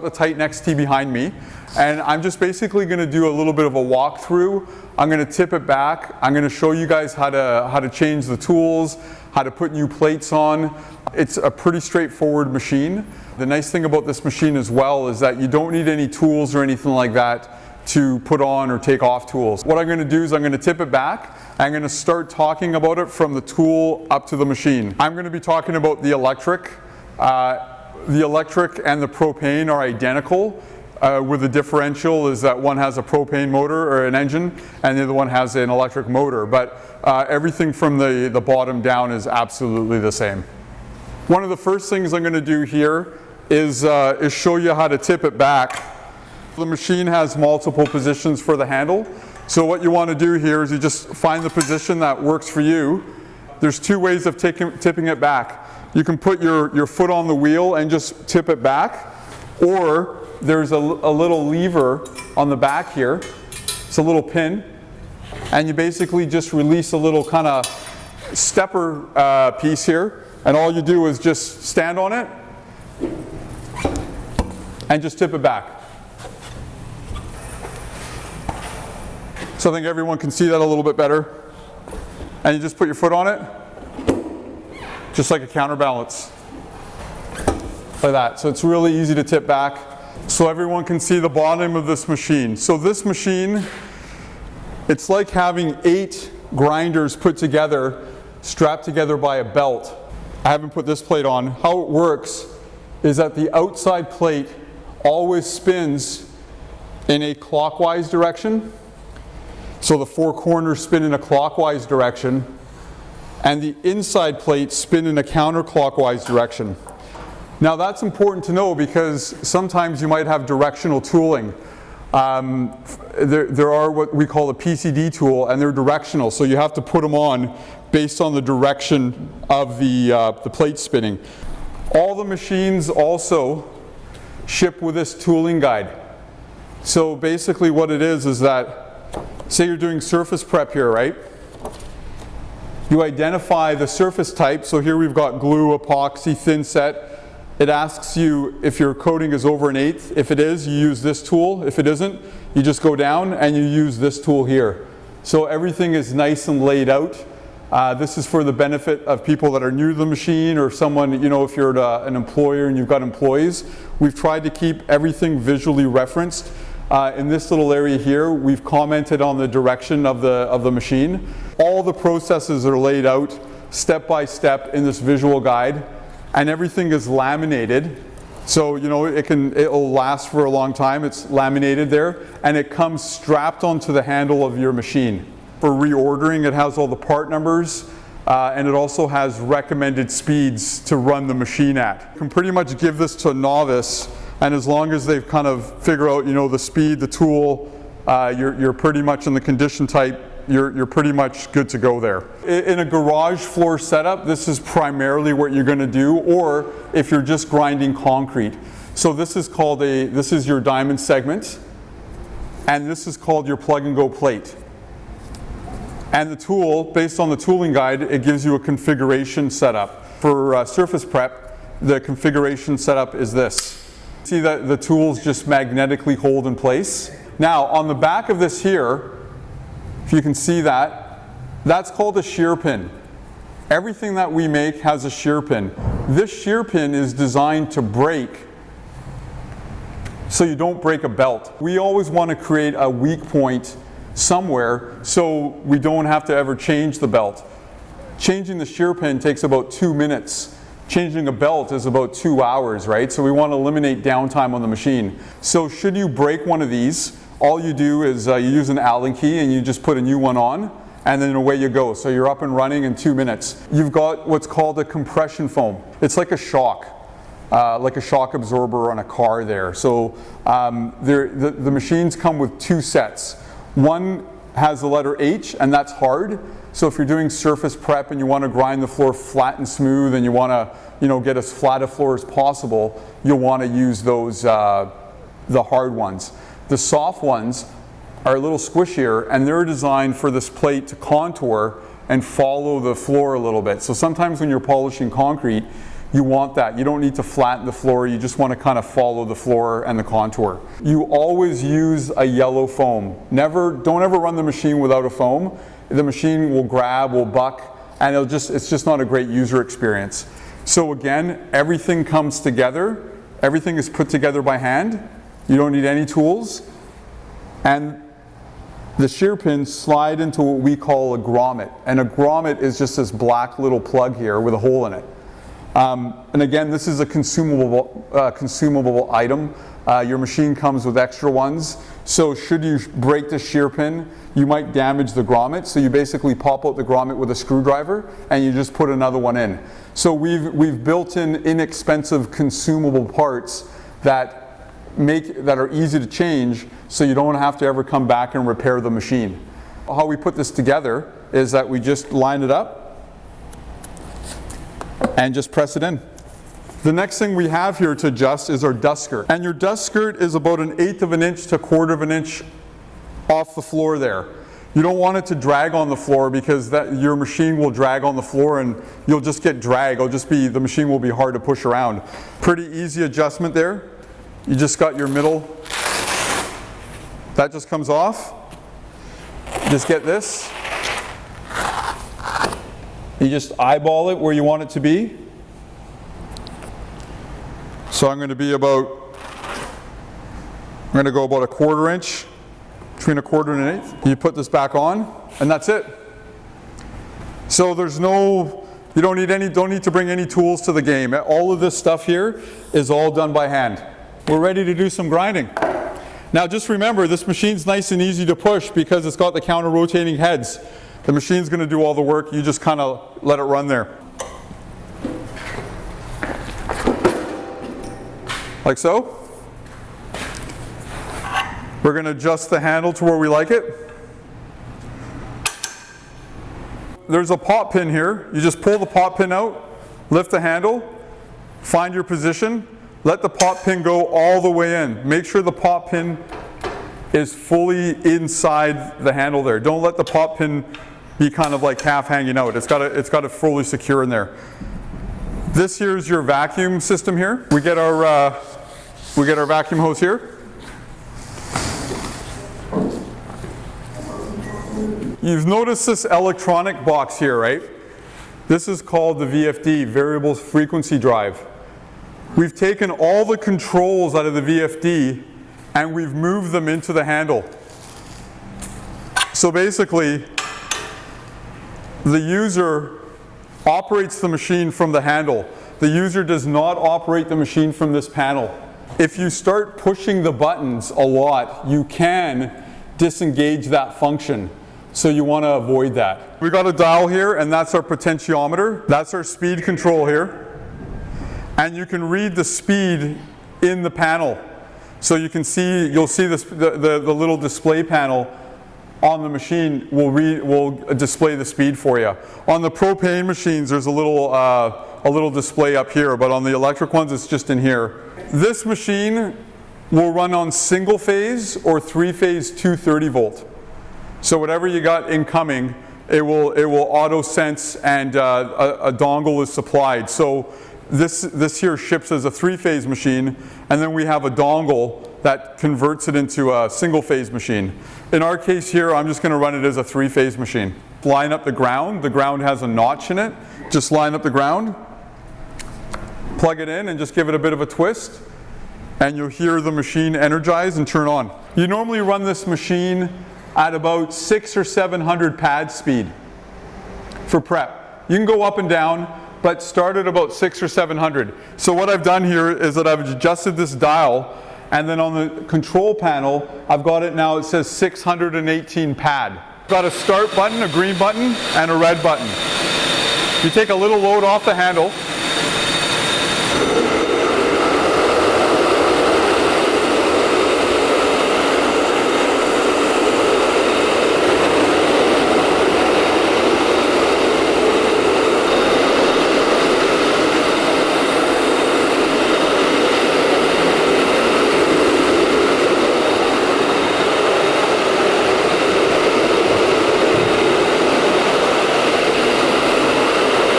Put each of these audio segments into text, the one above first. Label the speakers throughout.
Speaker 1: The Titan XT behind me, and I'm just basically going to do a little bit of a walkthrough. I'm going to tip it back. I'm going to show you guys how to change the tools, how to put new plates on. It's a pretty straightforward machine. The nice thing about this machine as well is that you don't need any tools or anything like that to put on or take off tools. What I'm going to do is I'm going to tip it back. I'm going to start talking about it from the tool up to the machine. I'm going to be talking about the electric. The electric and the propane are identical, with the differential is that one has a propane motor or an engine and the other one has an electric motor, but everything from the bottom down is absolutely the same. One of the first things I'm going to do here is show you how to tip it back. The machine has multiple positions for the handle, so what you want to do here is you just find the position that works for you. There's two ways of tipping it back. You can put your foot on the wheel and just tip it back, or there's a little lever on the back here. It's a little pin, and you basically just release a little kind of stepper piece here, and all you do is just stand on it and just tip it back. So I think everyone can see that a little bit better. And you just put your foot on it, just like a counterbalance, like that. So it's really easy to tip back, so everyone can see the bottom of this machine. So this machine, it's like having 8 grinders put together, strapped together by a belt. I haven't put this plate on. How it works is that the outside plate always spins in a clockwise direction. So the 4 corners spin in a clockwise direction, and the inside plates spin in a counterclockwise direction. Now that's important to know because sometimes you might have directional tooling. There are what we call a PCD tool, and they're directional, so you have to put them on based on the direction of the plate spinning. All the machines also ship with this tooling guide. So basically what it is that, say you're doing surface prep here, right? You identify the surface type, so here we've got glue, epoxy, thin set. It asks you if your coating is over 1/8. If it is, you use this tool. If it isn't, you just go down and you use this tool here. So everything is nice and laid out. This is for the benefit of people that are new to the machine, or someone, you know, if you're an employer and you've got employees. We've tried to keep everything visually referenced. In this little area here, we've commented on the direction of the machine. All the processes are laid out step by step in this visual guide, and everything is laminated. So, you know, it'll last for a long time. It's laminated there, and it comes strapped onto the handle of your machine. For reordering, it has all the part numbers, and it also has recommended speeds to run the machine at. You can pretty much give this to a novice, and as long as they've kind of figured out, you know, the speed, the tool, you're pretty much in the condition type, you're pretty much good to go there. In a garage floor setup, this is primarily what you're going to do, or if you're just grinding concrete. So this is called this is your diamond segment, and this is called your plug and go plate. And the tool, based on the tooling guide, it gives you a configuration setup. For surface prep, the configuration setup is this. See that the tools just magnetically hold in place. Now on the back of this here, if you can see that, that's called a shear pin. Everything that we make has a shear pin. This shear pin is designed to break, so you don't break a belt. We always want to create a weak point somewhere so we don't have to ever change the belt. Changing the shear pin takes about 2 minutes. Changing a belt is about 2 hours, right? So we want to eliminate downtime on the machine. So should you break one of these, all you do is you use an Allen key and you just put a new one on, and then away you go. So you're up and running in 2 minutes. You've got what's called a compression foam. It's like a shock absorber on a car there. So the machines come with 2 sets. One has the letter H, and that's hard. So if you're doing surface prep and you want to grind the floor flat and smooth, and you want to, you know, get as flat a floor as possible, you'll want to use those, the hard ones. The soft ones are a little squishier, and they're designed for this plate to contour and follow the floor a little bit. So sometimes when you're polishing concrete, you want that. You don't need to flatten the floor, you just want to kind of follow the floor and the contour. You always use a yellow foam. Don't ever run the machine without a foam. The machine will grab, will buck, and it's just not a great user experience. So again, everything comes together. Everything is put together by hand. You don't need any tools. And the shear pins slide into what we call a grommet. And a grommet is just this black little plug here with a hole in it. And again, this is a consumable item. Your machine comes with extra ones. So should you break the shear pin, you might damage the grommet. So you basically pop out the grommet with a screwdriver and you just put another one in. So we've built in inexpensive consumable parts that are easy to change, so you don't have to ever come back and repair the machine. How we put this together is that we just line it up and just press it in. The next thing we have here to adjust is our dust skirt. And your dust skirt is about 1/8 of an inch to 1/4 of an inch off the floor there. You don't want it to drag on the floor because your machine will drag on the floor and you'll just get drag. The machine will be hard to push around. Pretty easy adjustment there. You just got your middle. That just comes off. Just get this. You just eyeball it where you want it to be. So I'm going to go about 1/4 inch, between 1/4 and 1/8. You put this back on, and that's it. So you don't need to bring any tools to the game. All of this stuff here is all done by hand. We're ready to do some grinding. Now just remember, this machine's nice and easy to push because it's got the counter rotating heads. The machine's going to do all the work, you just kind of let it run there. Like so. We're going to adjust the handle to where we like it. There's a pop pin here. You just pull the pop pin out, lift the handle, find your position, let the pop pin go all the way in. Make sure the pop pin is fully inside the handle there. Don't let the pop pin be kind of like half hanging out. It's got to fully secure in there. This here is your vacuum system here. We get our vacuum hose here. You've noticed this electronic box here, right? This is called the VFD, Variable Frequency Drive. We've taken all the controls out of the VFD and we've moved them into the handle. So basically, the user operates the machine from the handle. The user does not operate the machine from this panel. If you start pushing the buttons a lot, you can disengage that function. So you want to avoid that. We got a dial here, and that's our potentiometer. That's our speed control here. And you can read the speed in the panel. So you'll see this, the little display panel on the machine will display the speed for you. On the propane machines, there's a little display up here, but on the electric ones, it's just in here. This machine will run on single phase or 3-phase 230 volt. So whatever you got incoming, it will auto sense, and a dongle is supplied. So this here ships as a 3-phase machine, and then we have a dongle that converts it into a single-phase machine. In our case here, I'm just going to run it as a 3-phase machine. Line up the ground. The ground has a notch in it. Just line up the ground, plug it in, and just give it a bit of a twist, and you'll hear the machine energize and turn on. You normally run this machine at about 600 or 700 pad speed for prep. You can go up and down, but start at about 600 or 700. So what I've done here is that I've adjusted this dial, and then on the control panel, I've got it now, it says 618 pad. I've got a start button, a green button, and a red button. You take a little load off the handle,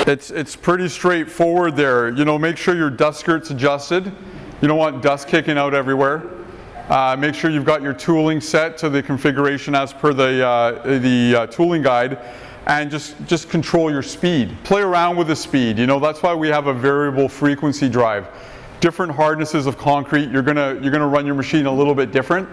Speaker 1: It's pretty straightforward there. You know, make sure your dust skirt's adjusted. You don't want dust kicking out everywhere. Make sure you've got your tooling set to the configuration as per the tooling guide, and just control your speed. Play around with the speed. You know, that's why we have a variable frequency drive. Different hardnesses of concrete, you're gonna run your machine a little bit different,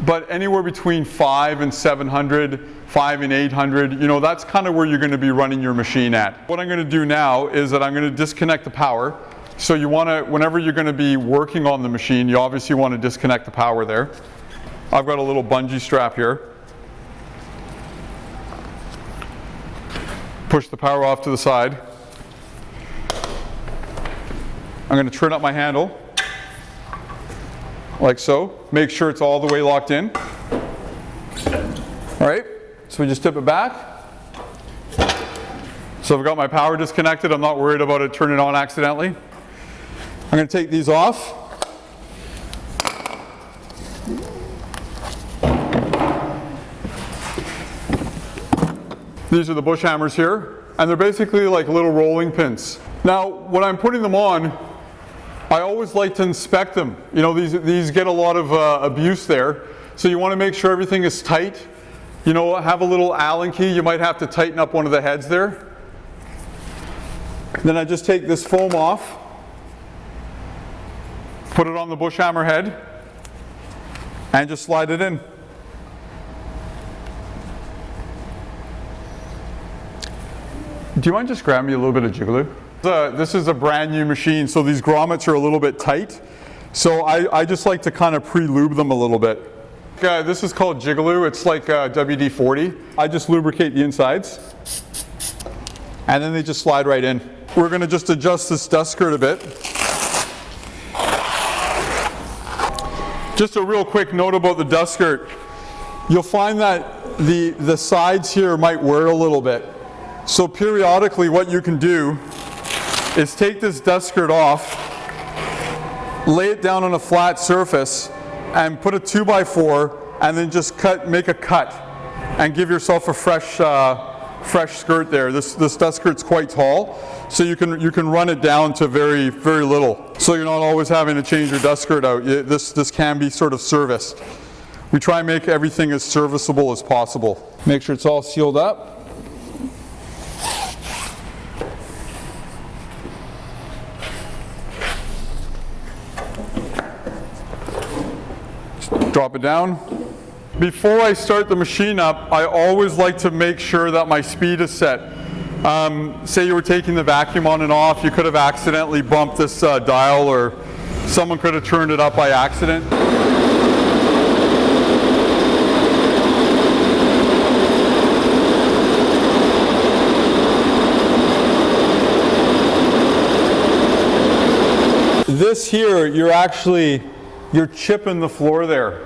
Speaker 1: but anywhere between 5 and 700, 5 and 800, you know, that's kind of where you're gonna be running your machine at. What I'm gonna do now is that I'm gonna disconnect the power. So you wanna, whenever you're gonna be working on the machine, you obviously wanna disconnect the power there. I've got a little bungee strap here. Push the power off to the side. I'm going to turn up my handle, like so. Make sure it's all the way locked in. All right, so we just tip it back. So I've got my power disconnected. I'm not worried about it turning on accidentally. I'm going to take these off. These are the bush hammers here, and they're basically like little rolling pins. Now, when I'm putting them on, I always like to inspect them. You know, these get a lot of abuse there, so you want to make sure everything is tight. You know, have a little Allen key. You might have to tighten up one of the heads there. Then I just take this foam off, put it on the bush hammer head, and just slide it in. Do you mind just grabbing me a little bit of Jigaloo? This is a brand new machine, so these grommets are a little bit tight. So I just like to kind of pre-lube them a little bit. This is called Jigaloo. It's like WD-40. I just lubricate the insides, and then they just slide right in. We're going to just adjust this dust skirt a bit. Just a real quick note about the dust skirt. You'll find that the sides here might wear a little bit. So periodically what you can do is take this dust skirt off, lay it down on a flat surface, and put a 2x4, and then just make a cut and give yourself a fresh skirt there. This dust skirt's quite tall, so you can run it down to very, very little. So you're not always having to change your dust skirt out. This can be sort of serviced. We try and make everything as serviceable as possible. Make sure it's all sealed up. Drop it down. Before I start the machine up, I always like to make sure that my speed is set. Say you were taking the vacuum on and off, you could have accidentally bumped this dial, or someone could have turned it up by accident. This here, you're chipping the floor there.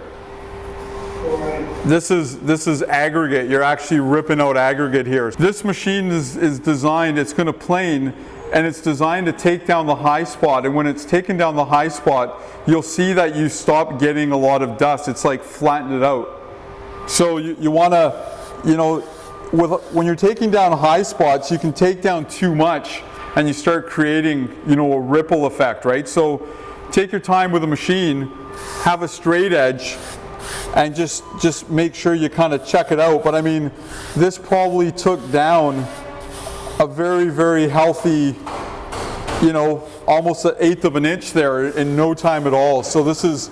Speaker 1: This is aggregate. You're actually ripping out aggregate here. This machine is designed, it's going to plane, and it's designed to take down the high spot. And when it's taken down the high spot, you'll see that you stop getting a lot of dust. It's like flatten it out. So you want to, you know, when you're taking down high spots, you can take down too much, and you start creating, you know, a ripple effect, right? So take your time with the machine, have a straight edge, and just make sure you kind of check it out. But I mean, this probably took down a very, very healthy, you know, almost 1/8 of an inch there in no time at all. So this is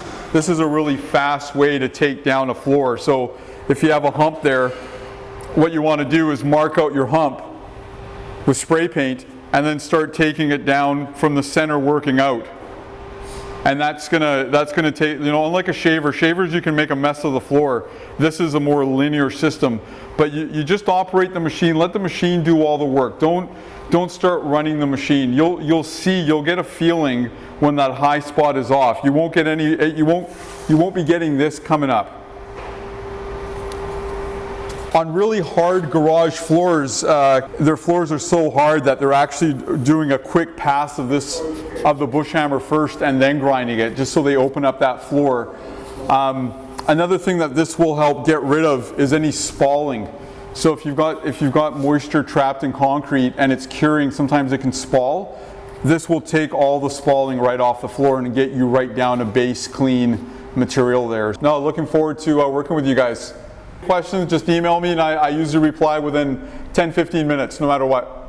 Speaker 1: a really fast way to take down a floor. So if you have a hump there, what you want to do is mark out your hump with spray paint, and then start taking it down from the center, working out. And that's gonna take, you know, unlike a shavers you can make a mess of the floor. This is a more linear system, but you just operate the machine, let the machine do all the work. Don't start running the machine. You'll get a feeling when that high spot is off. You won't be getting this coming up. On really hard garage floors, their floors are so hard that they're actually doing a quick pass of the bush hammer first and then grinding it, just so they open up that floor. Another thing that this will help get rid of is any spalling. So if you've got moisture trapped in concrete and it's curing, sometimes it can spall. This will take all the spalling right off the floor and get you right down to base clean material there. No, looking forward to working with you guys. Questions, just email me and I usually reply within 10-15 minutes, no matter what.